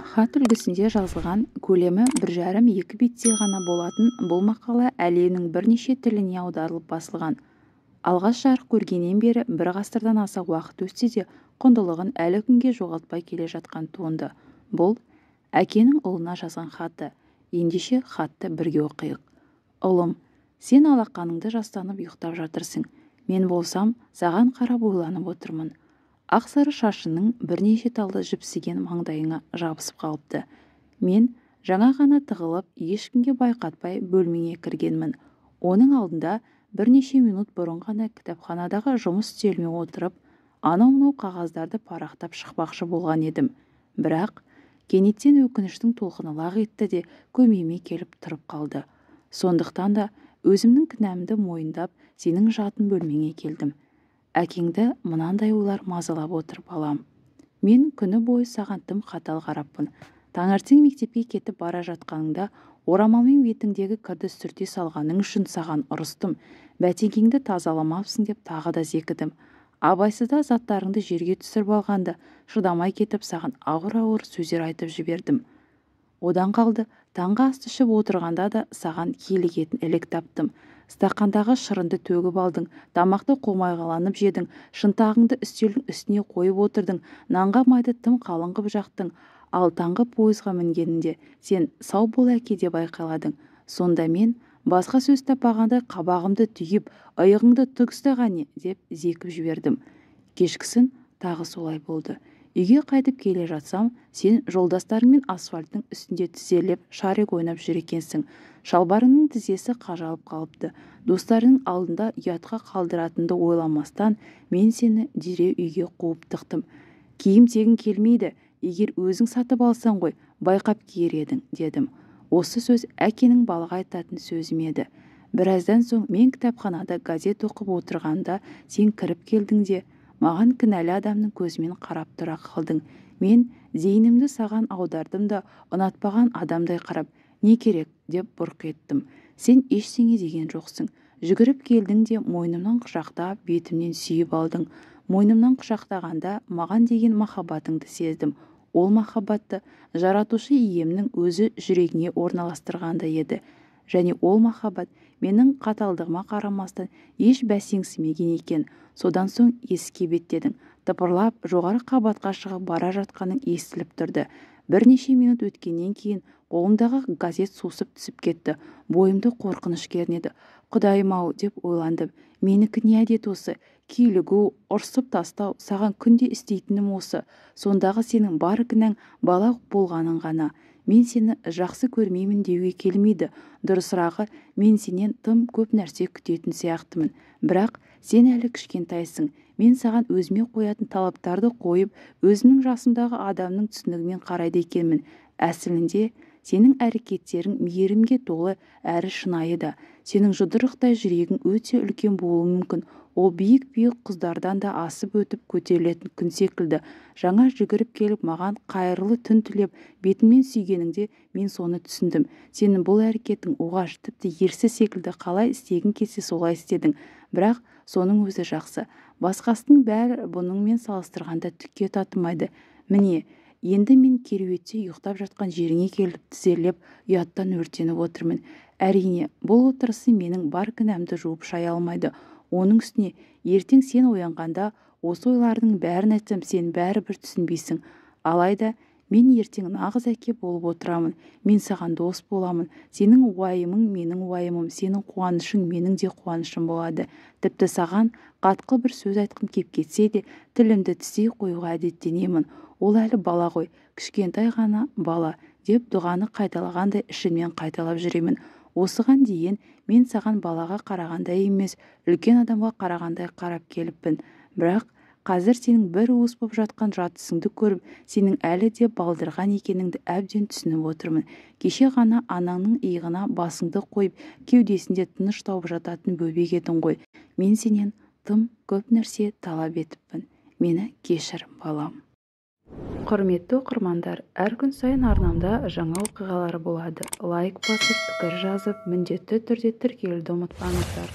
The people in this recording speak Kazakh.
Хат үлгісінде жазылған көлемі 1,5-2 беттей ғана болатын бұл мақала әлемнің бірнеше тіліне аударылып басылған. Алғаш жарық көргеннен бері бір ғасырдан аса уақыт өтсе де құндылығын әлі күнге жоғалтпай келе жатқан туынды. Бұл әкенің ұлына жазған хаты. Ендеше хатты бірге оқиық. Ұлым, сен алақаныңды жастанып ұйықтап жатырсың. Мен болсам, саған қарап ойланып отырмын. Ақсары шашының бірнеше талды жіпсіген маңдайыңа жабысып қалыпты. Мен жаңа ғана тығылып, ешкімге байқатпай бөлмеңе кіргенмін. Оның алдында бірнеше минут бұрын ғана кітапханадағы жұмыс үстеліме отырып, анау-мынау қағаздарды парақтап шықпақшы болған едім. Бірақ кенеттен өкініштің толқыны лақ етті де көмейіме келіп тұрып қалды. Сондықтан да өзімнің кінәмді мойындап, сенің жатын бөлмеңе келдім. Әкеңді мынандай ойлар мазалап отыр, балам. Мен күні бойы саған тым қатал қараппын. Таңертең мектепке кетіп бара жатқаныңда орамалмен бетіңдегі кірді сүрте салғаның үшін саған ұрыстым. Бәтеңкеңді тазаламапсың деп тағы да зекідім. Абайсызда заттарыңды жерге түсіріп алғанда шыдамай кетіп саған ауыр-ауыр сөздер айтып жібердім. Одан қалды, таңғы ас ішіп отырғанда да саған килігетін ілік таптым. Стақандағы шырынды төгіп алдың, тамақты қомайғаланып жедің, шынтағыңды үстелдің үстіне қойып отырдың, нанға майды тым қалың қып жақтың. Ал таңғы пойызға мінгенінде сен сау бол әке деп айқайладың. Сонда мен басқа сөз таппағандай қабағымды түйіп, иығыңды тігісті ғане деп зекіп жібердім. Кешкісін тағы солай болды. Үйге қайтып келе жатсам, сен жолдастарыңмен асфальттың үстінде тізерлеп шарик ойнап жүр екенсің. Шалбарыңның тізесі қажалып қалыпты. Достарының алдында ұятқа қалдыратынды ойламастан, мен сені дереу үйге қуып тықтым. Киім тегін келмейді, егер өзің сатып алсаң ғой, байқап киер едің, дедім. Осы сөз әкенің балаға айтатын сөзім еді. Біраздан соң мен кітапханада газет оқып отырғанда сен кіріп келдің де, маған кінәлі адамның көзімен қарап тұра қалдың. Мен зейінімді саған аудардым да, ұнатпаған адамдай қарап, не керек деп бұрқ еттім. Сен ештеңе деген жоқсың. Жүгіріп келдің де мойнымнан құшақтап, бетімнен сүйіп алдың. Мойнымнан құшақтағанда маған деген махаббатыңды сездім. Ол махаббатты жаратушы иемнің өзі жүрегіне орналастырғанда еді. Және ол махаббат менің қаталдығыма қарамастан еш бәсеңсімеген екен. Содан соң есікке беттедің. Тыпырлап жоғары қабатқа шығып бара жатқаның естіліп тұрды. Бірнеше минут өткеннен кейін қолымдағы газет сусып түсіп кетті. Бойымды қорқыныш кернеді. Құдайым-ау деп ойландым. Менікі не әдет осы? Килігу, ұрсып тастау, саған күнде істейтінім осы. Сондағы сенің бар кінәң бала болғаның ғана. Мен сені жақсы көрмеймін деуге келмейді. Дұрысырағы, мен сенен тым көп нәрсе күтетін сияқтымын. Бірақ сен әлі кішкентайсың. Мен саған өзіме қоятын талаптарды қойып, өзімнің жасымдағы адамның түсінігімен қарайды екенмін. Әсілінде, сенің әрекеттерің мейірімге толы әрі шынайы да. Сенің жұдырықтай жүрегің өте үлкен болуы мүмкін. Ол биік-биік қыздардан да асып өтіп көтерілетін күн секілді. Жаңа жүгіріп келіп маған қайырлы түн тілеп, бетіммен сүйгеніңде мен соны түсіндім. Сенің бұл әрекетің оғаш, тіпті ерсі секілді, қалай істегің келсе солай істедің. Бірақ соның өзі жақсы. Басқасының бәрі бұныңмен салыстырғанда түкке татымайды. Міне, енді мен кереуетте ұйықтап жатқан жеріңе келіп тізерлеп, ұяттан өртеніп отырмын. Әрине, бұл отырысы менің бар кінәмді жуып шая алмайды. Оның үстіне, ертең сен оянғанда, осы ойлардың бәрін айтсам, сен бәрібір түсінбейсің. Алайда, мен ертең нағыз әке болып отырамын. Мен саған дос боламын. Сенің уайымың менің уайымым, сенің қуанышың менің де қуанышым болады. Тіпті саған қатқыл бір сөз айтқым кеп кетсе де, тілімді тістей қоюға әдеттенемін. Ол әлі бала ғой, кішкентай ғана бала, деп дұғаны қайталағандай ішімнен қайталап жүремін. Осыған дейін мен саған балаға қарағандай емес, үлкен адамға қарағандай қарап келіппін. Бірақ қазір сенің бір уыс боп жатқан жатысыңды көріп, сенің әлі де балдырған екеніңді әбден түсініп отырмын. Кеше ғана анаңның иығына басыңды қойып, кеудесінде тыныш тауып жататын бөбек едің ғой. Мен сенен тым көп нәрсе талап етіппін. Мені кешір, балам. Құрметті оқырмандар, әр күн сайын арнамда жаңа оқиғалар болады. Лайк басып, пікір жазып, міндетті түрде тіркелуді ұмытпаңыздар.